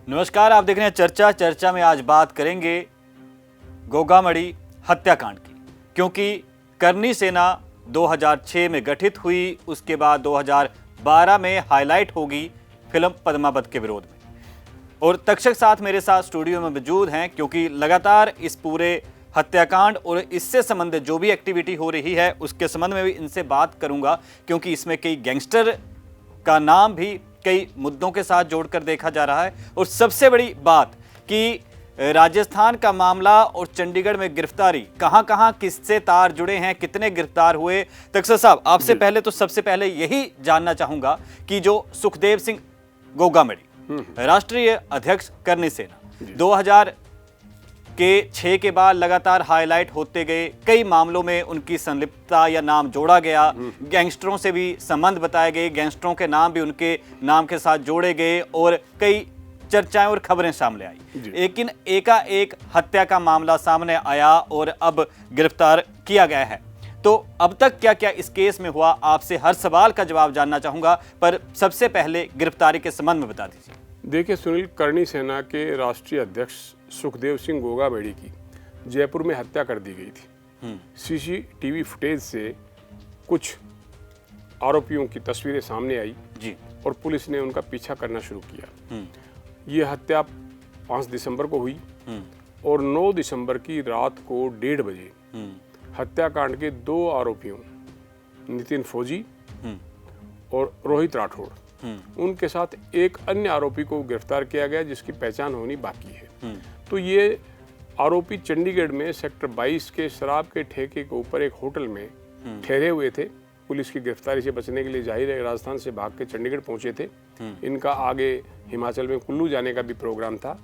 नमस्कार, आप देख रहे हैं चर्चा में आज बात करेंगे गोगामड़ी हत्याकांड की, क्योंकि करनी सेना 2006 में गठित हुई, उसके बाद 2012 में हाईलाइट होगी फिल्म पद्मावत के विरोध में। और तक्षक साथ मेरे साथ स्टूडियो में मौजूद हैं, क्योंकि लगातार इस पूरे हत्याकांड और इससे संबंधित जो भी एक्टिविटी हो रही है उसके संबंध में भी इनसे बात करूंगा, क्योंकि इसमें कई गैंगस्टर का नाम भी कई मुद्दों के साथ जोड़कर देखा जा रहा है। और सबसे बड़ी बात कि राजस्थान का मामला और चंडीगढ़ में गिरफ्तारी, कहां-कहां किससे तार जुड़े हैं, कितने गिरफ्तार हुए। तक्षक साहब, आपसे पहले तो सबसे पहले यही जानना चाहूंगा कि जो सुखदेव सिंह गोगामड़ी राष्ट्रीय अध्यक्ष करनी सेना 2006 के बाद लगातार हाईलाइट होते गए, कई मामलों में उनकी संलिप्तता या नाम जोड़ा गया, गैंगस्टरों से भी संबंध बताए गए, गैंगस्टरों के नाम भी उनके नाम के साथ जोड़े गए और कई चर्चाएं और खबरें सामने आई। लेकिन एकाएक हत्या का मामला सामने आया और अब गिरफ्तार किया गया है। तो अब तक क्या क्या इस केस में हुआ, आपसे हर सवाल का जवाब जानना चाहूंगा, पर सबसे पहले गिरफ्तारी के संबंध में बता दीजिए। देखिए सुनील, करनी सेना के राष्ट्रीय अध्यक्ष सुखदेव सिंह गोगामड़ी की जयपुर में हत्या कर दी गई थी। सीसीटीवी फुटेज से कुछ आरोपियों की तस्वीरें सामने आई जी, और पुलिस ने उनका पीछा करना शुरू किया। ये हत्या 5 दिसंबर को हुई और 9 दिसंबर की रात को 1:30 बजे हत्याकांड के 2 आरोपियों नितिन फौजी और रोहित राठौड़, उनके साथ एक अन्य आरोपी को गिरफ्तार किया गया जिसकी पहचान होनी बाकी है। तो ये आरोपी चंडीगढ़ में सेक्टर 22 के शराब के ठेके के ऊपर एक होटल में ठहरे हुए थे। पुलिस की गिरफ्तारी से बचने के लिए जाहिर है राजस्थान से भाग के चंडीगढ़ पहुंचे थे। इनका आगे हिमाचल में कुल्लू जाने का भी प्रोग्राम था,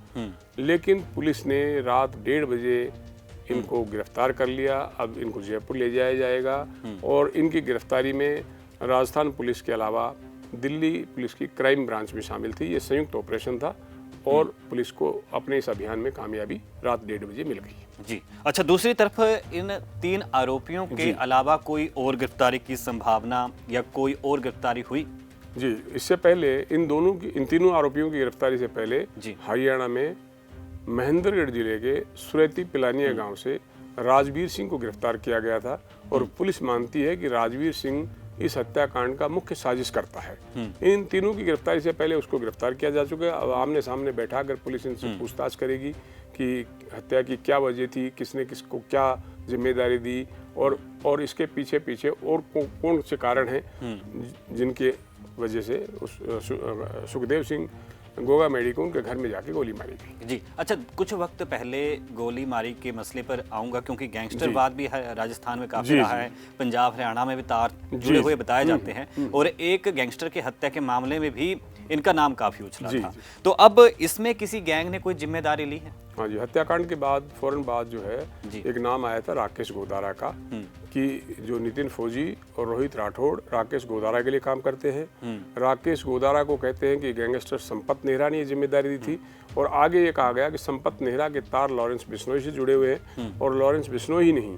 लेकिन पुलिस ने रात 1:30 बजे इनको गिरफ्तार कर लिया। अब इनको जयपुर ले जाया जाएगा और इनकी गिरफ्तारी में राजस्थान पुलिस के अलावा दिल्ली पुलिस की क्राइम ब्रांच भी शामिल थी। ये संयुक्त ऑपरेशन था और पुलिस को अपने इस अभियान में कामयाबी रात 1:30 बजे मिल गई जी। अच्छा, दूसरी तरफ इन 3 आरोपियों के अलावा कोई और गिरफ्तारी की संभावना या कोई और गिरफ्तारी हुई? जी, इससे पहले इन तीनों आरोपियों की गिरफ्तारी से पहले हरियाणा में महेंद्रगढ़ जिले के सुरेती पिलानिया गांव से राजवीर सिंह को गिरफ्तार किया गया था और पुलिस मानती है कि राजवीर सिंह इस हत्याकांड का मुख्य साजिश करता है। इन तीनों की गिरफ्तारी से पहले उसको गिरफ्तार किया जा चुका है। अब आमने सामने बैठा कर पुलिस इनसे पूछताछ करेगी कि हत्या की क्या वजह थी, किसने किसको क्या जिम्मेदारी दी और इसके पीछे और कौन से कारण हैं जिनके वजह से सुखदेव सिंह गोगामड़ी को उनके घर में जाके गोली मारी गई जी। अच्छा, कुछ वक्त पहले गोली मारी के मसले पर आऊंगा, क्योंकि गैंगस्टरवाद भी राजस्थान में काफी रहा है, पंजाब हरियाणा में भी तार जुड़े हुए बताए जाते हैं, और एक गैंगस्टर की हत्या के मामले में भी इनका नाम काफी उछला था। तो अब इसमें किसी गैंग ने कोई जिम्मेदारी ली है? हाँ जी, हत्याकांड के बाद फौरन बाद जो है एक नाम आया था राकेश गोदारा का, कि जो नितिन फौजी और रोहित राठौड़ राकेश गोदारा के लिए काम करते हैं। राकेश गोदारा को कहते हैं कि गैंगस्टर संपत नेहरा ने ये जिम्मेदारी दी थी, और आगे ये कहा गया कि संपत नेहरा के तार लॉरेंस बिश्नोई से जुड़े हुए हैं, और लॉरेंस बिश्नोई ही नहीं,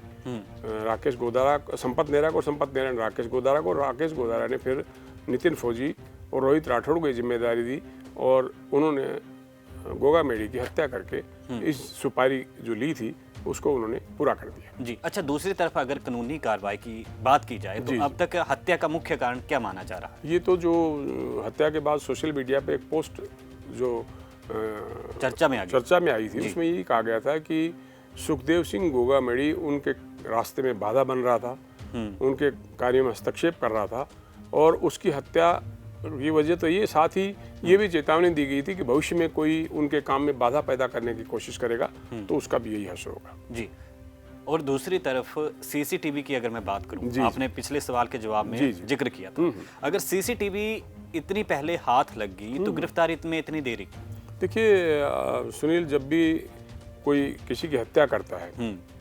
राकेश गोदारा, संपत नेहरा को, संपत नेहरा ने राकेश गोदारा को, राकेश गोदारा ने फिर नितिन फौजी और रोहित राठौड़ को ये जिम्मेदारी दी, और उन्होंने गोगामड़ी की हत्या करके इस सुपारी जो ली थी उसको उन्होंने पूरा कर दिया जी। अच्छा, दूसरी तरफ अगर कानूनी कार्रवाई की बात की जाए तो अब तक हत्या का मुख्य कारण क्या माना जा रहा है? ये तो जो हत्या के बाद सोशल मीडिया पे एक पोस्ट जो चर्चा में आई थी, उसमें यही कहा गया था कि सुखदेव सिंह गोगामड़ी उनके रास्ते में बाधा बन रहा था, उनके कार्यों में हस्तक्षेप कर रहा था, और उसकी हत्या की वजह तो ये, साथ ही ये भी चेतावनी दी गई थी कि भविष्य में कोई उनके काम में बाधा पैदा करने की कोशिश करेगा तो उसका भी यही हश्र होगा जी। और दूसरी तरफ सीसीटीवी की अगर मैं बात करूं, आपने पिछले सवाल के जवाब में जिक्र किया था, अगर सीसीटीवी इतनी पहले हाथ लग गई तो गिरफ्तारी में इतनी देरी? देखिए सुनील, जब भी कोई किसी की हत्या करता है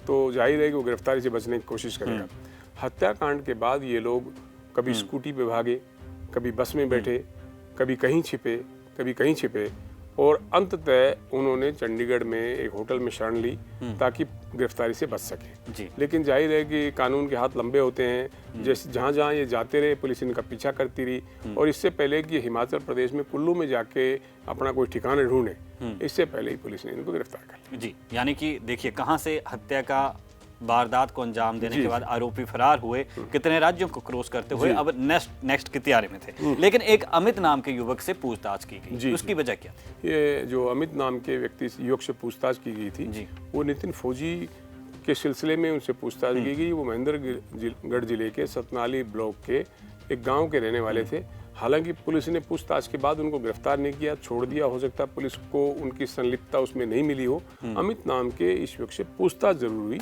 तो जाहिर है कि वो गिरफ्तारी से बचने की कोशिश करेगा। हत्याकांड के बाद ये लोग कभी स्कूटी पे भागे, कभी बस में बैठे, कभी कहीं छिपे, और अंततः उन्होंने चंडीगढ़ में एक होटल में शरण ली ताकि गिरफ्तारी से बच सके। जी। लेकिन जाहिर है कि कानून के हाथ लंबे होते हैं, जैसे जहाँ जहाँ ये जाते रहे पुलिस इनका पीछा करती रही। और इससे पहले कि हिमाचल प्रदेश में कुल्लू में जाके अपना कोई ठिकाने ढूंढे, इससे पहले ही पुलिस ने इनको गिरफ्तार कर लिया। जी, यानी कि देखिए कहाँ से हत्या का वारदात को अंजाम देने के बाद आरोपी फरार हुए, कितने राज्यों को क्रॉस करते हुए अब नेक्स्ट की तैयारी में थे। लेकिन एक अमित नाम के युवक से पूछताछ की गई, उसकी वजह क्या? ये जो अमित नाम के व्यक्ति युवक से पूछताछ की गई थी, वो नितिन फौजी के सिलसिले में उनसे पूछताछ की गई। वो महेंद्रगढ़ जिले के सतनाली ब्लॉक के एक गांव के रहने वाले थे। हालांकि पुलिस ने पूछताछ के बाद उनको गिरफ्तार नहीं किया, छोड़ दिया। हो सकता है पुलिस को उनकी संलिप्तता उसमें नहीं मिली हो। अमित नाम के इस व्यक्ति से पूछताछ जरूर हुई,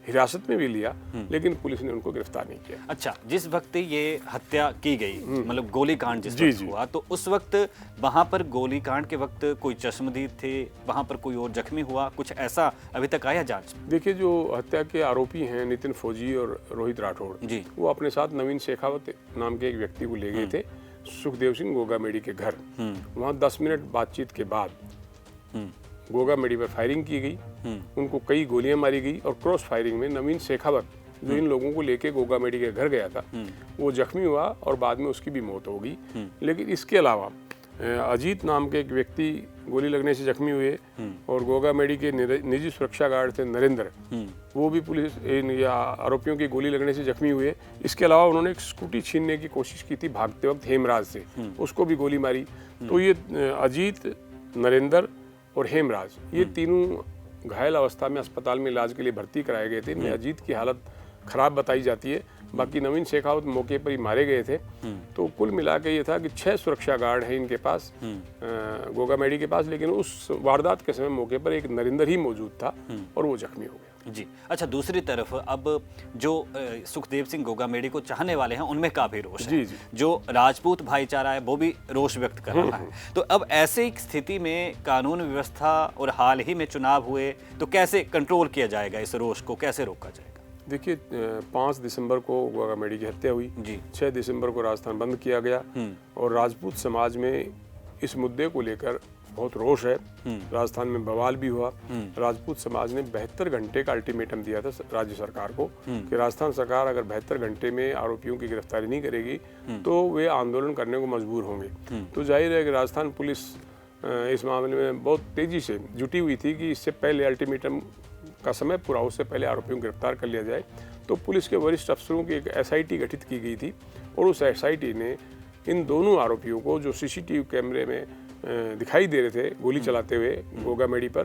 हिरासत में भी लिया, लेकिन पुलिस ने उनको गिरफ्तार नहीं किया। अच्छा, जिस वक्त ये हत्या की गई, मतलब गोलीकांड जिस वक्त हुआ, तो उस वक्त वहां पर गोलीकांड के वक्त कोई चश्मदीद थे, वहां पर कोई और जख्मी हुआ, कुछ ऐसा अभी तक आया जांच? देखिए, जो हत्या के आरोपी हैं नितिन फौजी और रोहित राठौड़ जी, वो अपने साथ नवीन शेखावत नाम के एक व्यक्ति को ले गए थे सुखदेव सिंह गोगामेडी के घर। वहाँ 10 मिनट बातचीत के बाद गोगामेडी पर फायरिंग की गई, उनको कई गोलियां मारी गई और क्रॉस फायरिंग में नवीन शेखावत जो इन लोगों को लेके गोगामेडी के घर गया था, वो जख्मी हुआ और बाद में उसकी भी मौत हो गई। लेकिन इसके अलावा अजीत नाम के एक व्यक्ति गोली लगने से जख्मी हुए और गोगामेडी के निजी सुरक्षा गार्ड थे नरेंद्र, वो भी पुलिस या आरोपियों की गोली लगने से जख्मी हुए। इसके अलावा उन्होंने एक स्कूटी छीनने की कोशिश की थी भागते वक्त हेमराज से, उसको भी गोली मारी। तो ये अजीत, नरेंद्र और हेमराज, ये तीनों घायल अवस्था में अस्पताल में इलाज के लिए भर्ती कराए गए थे। इनमें अजीत की हालत खराब बताई जाती है, बाकी नवीन शेखावत मौके पर ही मारे गए थे। तो कुल मिला के ये था कि 6 सुरक्षा गार्ड हैं इनके पास, गोगामेडी के पास, लेकिन उस वारदात के समय मौके पर एक नरेंद्र ही मौजूद था और वो जख्मी हो गया। जी। अच्छा, दूसरी तरफ अब जो सुखदेव सिंह गोगामेडी को चाहने वाले हैं उनमें काफी रोष है। जी। जो राजपूत भाईचारा है वो भी रोष व्यक्त कर रहा है। तो अब ऐसे स्थिति में कानून व्यवस्था और हाल ही में चुनाव हुए, तो कैसे कंट्रोल किया जाएगा, इस रोष को कैसे रोका जाएगा? देखिए, 5 दिसंबर को गोगामेडी की हत्या हुई जी। 6 दिसंबर को राजस्थान बंद किया गया और राजपूत समाज में इस मुद्दे को लेकर बहुत रोष है। राजस्थान में बवाल भी हुआ। राजपूत समाज ने 72 घंटे का अल्टीमेटम दिया था राज्य सरकार को कि राजस्थान सरकार अगर 72 घंटे में आरोपियों की गिरफ्तारी नहीं करेगी तो वे आंदोलन करने को मजबूर होंगे। तो जाहिर है कि राजस्थान पुलिस इस मामले में बहुत तेजी से जुटी हुई थी कि इससे पहले अल्टीमेटम का समय पूरा, उससे पहले आरोपियों को गिरफ्तार कर लिया जाए। तो पुलिस के वरिष्ठ अफसरों की एक SIT गठित की गई थी और उस SIT ने इन दोनों आरोपियों को जो CCTV कैमरे में दिखाई दे रहे थे गोली चलाते हुए गोगामेडी पर,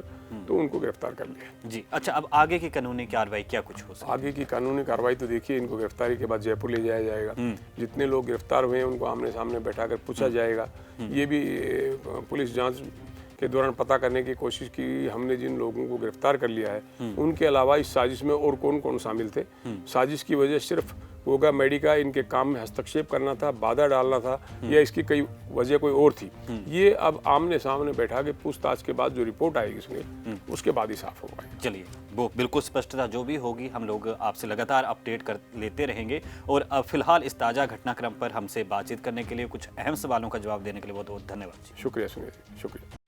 तो उनको गिरफ्तार कर लिया जी। अच्छा, अब आगे की कानूनी कार्रवाई क्या कुछ हो सकती है? आगे की कानूनी कार्रवाई तो देखिए, इनको गिरफ्तारी के बाद जयपुर ले जाया जाएगा। जितने लोग गिरफ्तार हुए हैं उनको आमने सामने बैठाकर पूछा जाएगा। ये भी पुलिस जांच के दौरान पता करने की कोशिश की हमने जिन लोगों को गिरफ्तार कर लिया है उनके अलावा इस साजिश में और कौन कौन शामिल थे। साजिश की वजह सिर्फ गोगामेडी का इनके काम में हस्तक्षेप करना था, बाधा डालना था, या इसकी कई वजह कोई और थी, ये अब आमने सामने बैठा के पूछताछ के बाद जो रिपोर्ट आएगी इसमें, उसके बाद ही साफ होगा। चलिए, वो बिल्कुल स्पष्टता जो भी होगी हम लोग आपसे लगातार अपडेट कर लेते रहेंगे। और अब फिलहाल इस ताज़ा घटनाक्रम पर हमसे बातचीत करने के लिए, कुछ अहम सवालों का जवाब देने के लिए बहुत बहुत धन्यवाद। शुक्रिया सुनील जी, शुक्रिया।